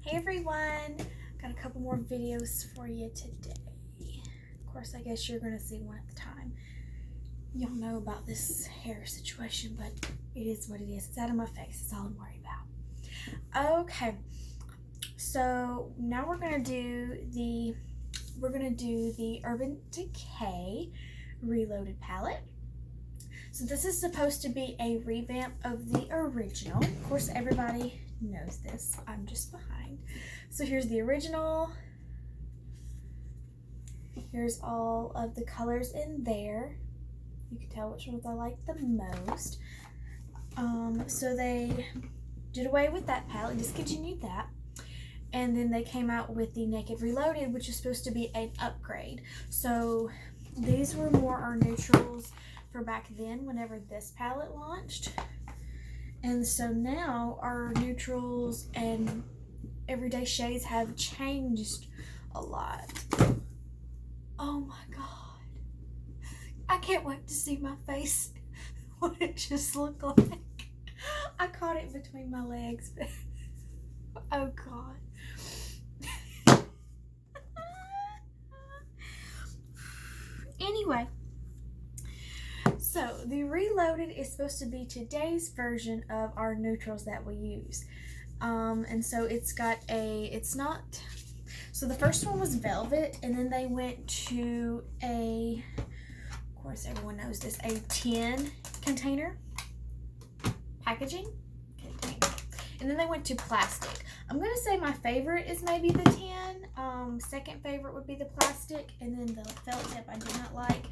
Hey everyone, got a couple more videos for you today. Of course, I guess you're going to see one at a time. Y'all know about this hair situation, but it is what it is. It's out of my face. It's all I'm worried about. Okay, so now we're going to do the Urban Decay Reloaded palette. So this is supposed to be a revamp of the original. Of course, everybody knows this. I'm just behind. So here's the original. Here's all of the colors in there. You can tell which ones I like the most. So they did away with that palette, discontinued that. And then they came out with the Naked Reloaded, which is supposed to be an upgrade. So these were more our neutrals for back then whenever this palette launched. And so now our neutrals and everyday shades have changed a lot. Oh my god. I can't wait to see my face, what it just looked like. I caught it between my legs, but oh god. Anyway. So, the Reloaded is supposed to be today's version of our neutrals that we use. And so so the first one was velvet, and then they went to of course everyone knows this, a tin container, packaging container. And then they went to plastic. I'm going to say my favorite is maybe the tin. Second favorite would be the plastic, and then the felt tip I do not like.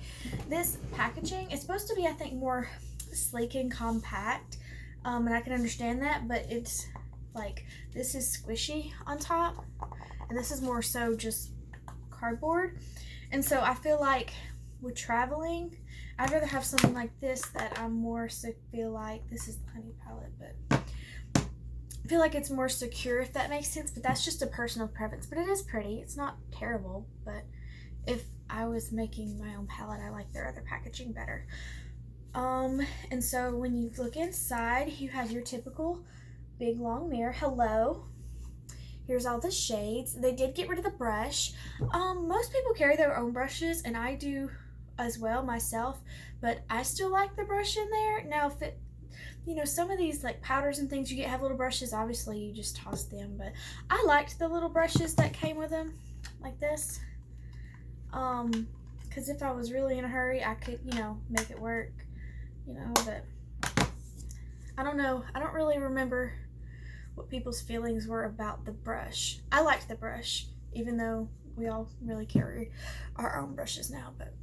This packaging is supposed to be, I think, more sleek and compact, and I can understand that, but it's like, this is squishy on top, and this is more so just cardboard. And so I feel like with traveling, I'd rather have something like this that I'm more so feel like, this is the honey palette, but I feel like it's more secure, if that makes sense, but that's just a personal preference. But it is pretty. It's not terrible, but if I was making my own palette, I like their other packaging better. And so when you look inside, you have your typical big long mirror. Hello. Here's all the shades. They did get rid of the brush. Most people carry their own brushes, and I do as well myself, but I still like the brush in there. Now, if it, some of these like powders and things you have little brushes, obviously you just toss them, but I liked the little brushes that came with them, like this, because if I was really in a hurry, I could, make it work, but I don't know. I don't really remember what people's feelings were about the brush. I liked the brush, even though we all really carry our own brushes now, but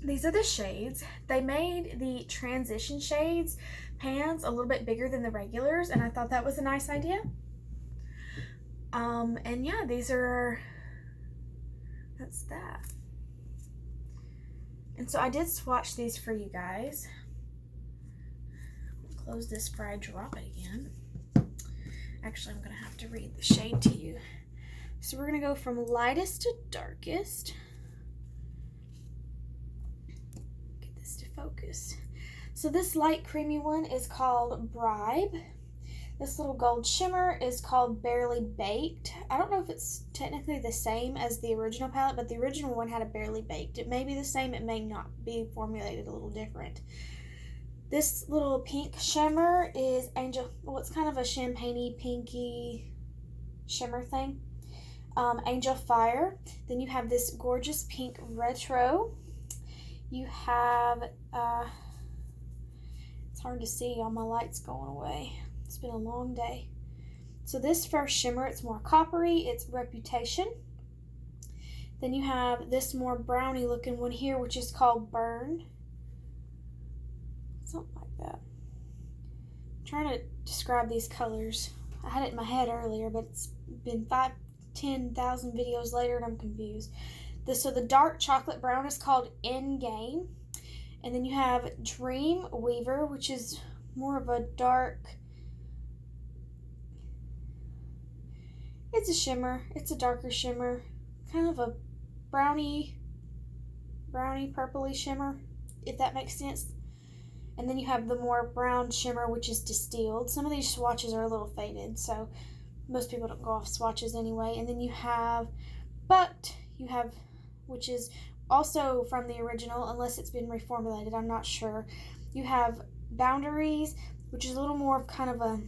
these are the shades. They made the transition shades pans a little bit bigger than the regulars, and I thought that was a nice idea. And yeah, that's that. And so I did swatch these for you guys. Close this before I drop it again. Actually, I'm gonna have to read the shade to you. So we're gonna go from lightest to darkest. Focus. So this light creamy one is called Bribe. This little gold shimmer is called Barely Baked. I don't know if it's technically the same as the original palette, but the original one had a Barely Baked. It may be the same, it may not be, formulated a little different. This little pink shimmer is Angel, well, it's kind of a champagne-y, pinky shimmer thing. Angel Fire. Then you have this gorgeous pink retro. You have, it's hard to see, all my lights going away. It's been a long day. So this first shimmer, it's more coppery, it's Reputation. Then you have this more brownie looking one here, which is called Burn. Something like that. I'm trying to describe these colors. I had it in my head earlier, but it's been 10,000 videos later and I'm confused. So the dark chocolate brown is called Endgame. And then you have Dream Weaver, which is more of a dark, it's a shimmer, it's a darker shimmer, kind of a brownie purpley shimmer, if that makes sense. And then you have the more brown shimmer, which is distilled. Some of these swatches are a little faded, so most people don't go off swatches anyway. And then you have But, which is also from the original, unless it's been reformulated, I'm not sure. You have Boundaries, which is a little more of kind of a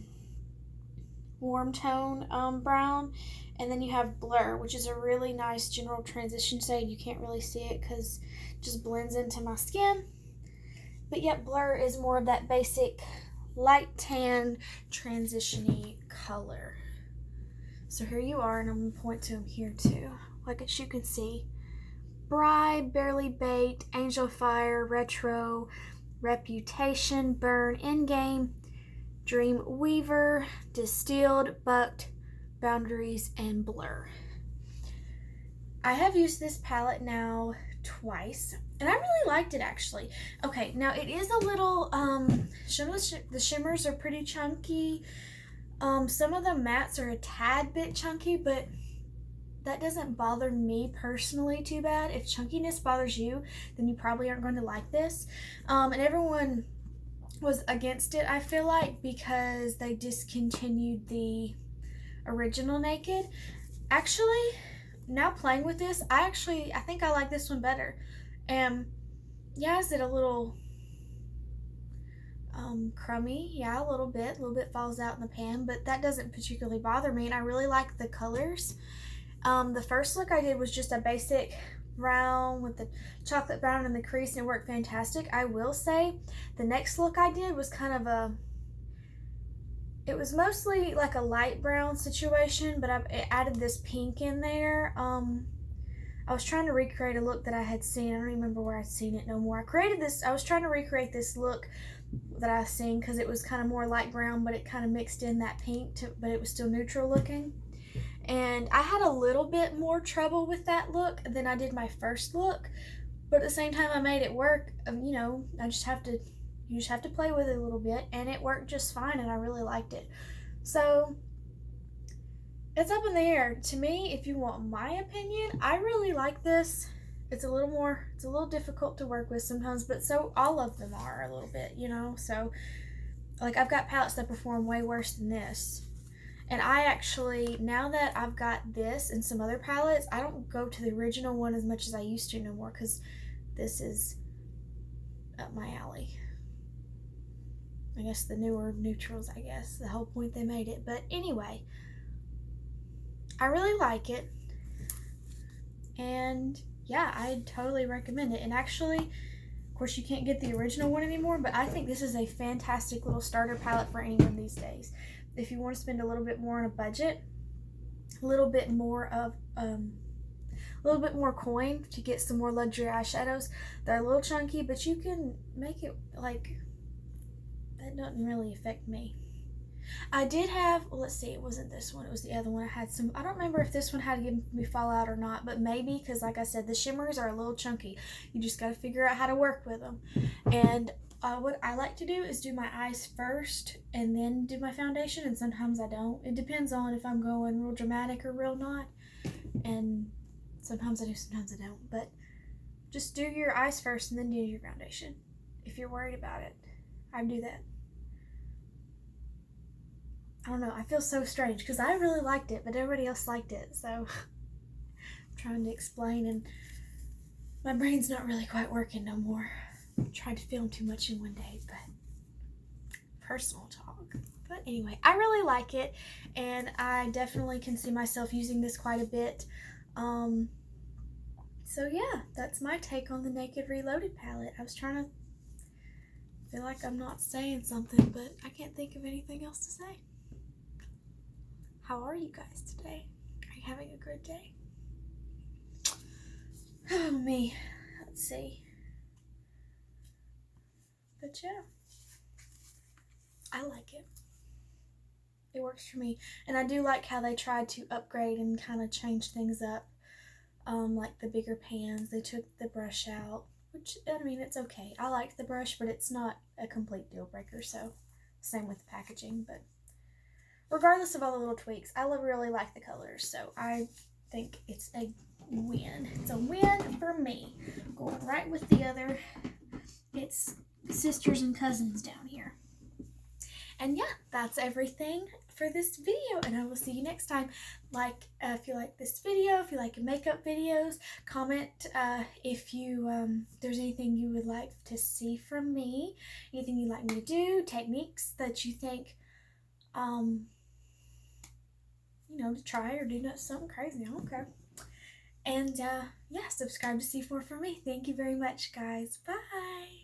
warm tone brown. And then you have Blur, which is a really nice general transition shade. You can't really see it because it just blends into my skin. But yet Blur is more of that basic light tan transition-y color. So here you are, and I'm going to point to them here too. Like as you can see, Bride, Barely Baked, Angel Fire, Retro, Reputation, Burn, Endgame, Dream Weaver, Distilled, Bucked, Boundaries, and Blur. I have used this palette now twice, and I really liked it actually. Okay, now it is a little, the shimmers are pretty chunky. Some of the mattes are a tad bit chunky, but that doesn't bother me personally too bad. If chunkiness bothers you, then you probably aren't going to like this. And everyone was against it, I feel like, because they discontinued the original Naked. Actually, now playing with this, I think I like this one better. Yeah, is it a little crummy? Yeah, a little bit falls out in the pan, but that doesn't particularly bother me, and I really like the colors. The first look I did was just a basic brown with the chocolate brown in the crease, and it worked fantastic. I will say the next look I did was kind of it was mostly like a light brown situation, but I added this pink in there. I was trying to recreate a look that I had seen. I don't remember where I'd seen it no more. I was trying to recreate this look that I've seen because it was kind of more light brown, but it kind of mixed in that pink, but it was still neutral looking. And I had a little bit more trouble with that look than I did my first look, but at the same time I made it work. You know, you just have to play with it a little bit, and it worked just fine, and I really liked it. So it's up in the air. To me, if you want my opinion, I really like this. It's a little difficult to work with sometimes, but so all of them are a little bit, you know. So like I've got palettes that perform way worse than this. And I actually, now that I've got this and some other palettes, I don't go to the original one as much as I used to no more, because this is up my alley. I guess the newer neutrals, I guess. The whole point they made it. But anyway, I really like it. And yeah, I totally recommend it. And actually, of course, you can't get the original one anymore, but I think this is a fantastic little starter palette for anyone these days. If you want to spend a little bit more on a budget, a little bit more coin to get some more luxury eyeshadows. They're a little chunky, but you can make it like, that doesn't really affect me. I did have, well, let's see, it wasn't this one, it was the other one. I had some, I don't remember if this one had given me fallout or not, but maybe, because like I said, the shimmers are a little chunky. You just got to figure out how to work with them. And what I like to do is do my eyes first and then do my foundation, and sometimes I don't. It depends on if I'm going real dramatic or real not, and sometimes I do, sometimes I don't. But just do your eyes first and then do your foundation if you're worried about it. I do that. I don't know, I feel so strange because I really liked it, but everybody else liked it, so I'm trying to explain, and my brain's not really quite working no more. I'm trying to film too much in one day, but personal talk. But anyway, I really like it, and I definitely can see myself using this quite a bit. So yeah, that's my take on the Naked Reloaded palette. I was trying to feel like I'm not saying something, but I can't think of anything else to say. How are you guys today? Are you having a good day? Oh, me. Let's see. But yeah, I like it. It works for me. And I do like how they tried to upgrade and kind of change things up. Like the bigger pans, they took the brush out, which, I mean, it's okay. I liked the brush, but it's not a complete deal breaker, so same with the packaging. But regardless of all the little tweaks, I really like the colors, so I think it's a win. It's a win for me. Going right with the other, it's sisters and cousins down here. And yeah, that's everything for this video, and I will see you next time. Like, if you like this video, if you like makeup videos, comment if you there's anything you would like to see from me, anything you'd like me to do, techniques that you think you know, to try or do something crazy. I don't care. And yeah, subscribe to see more from me. Thank you very much, guys. Bye.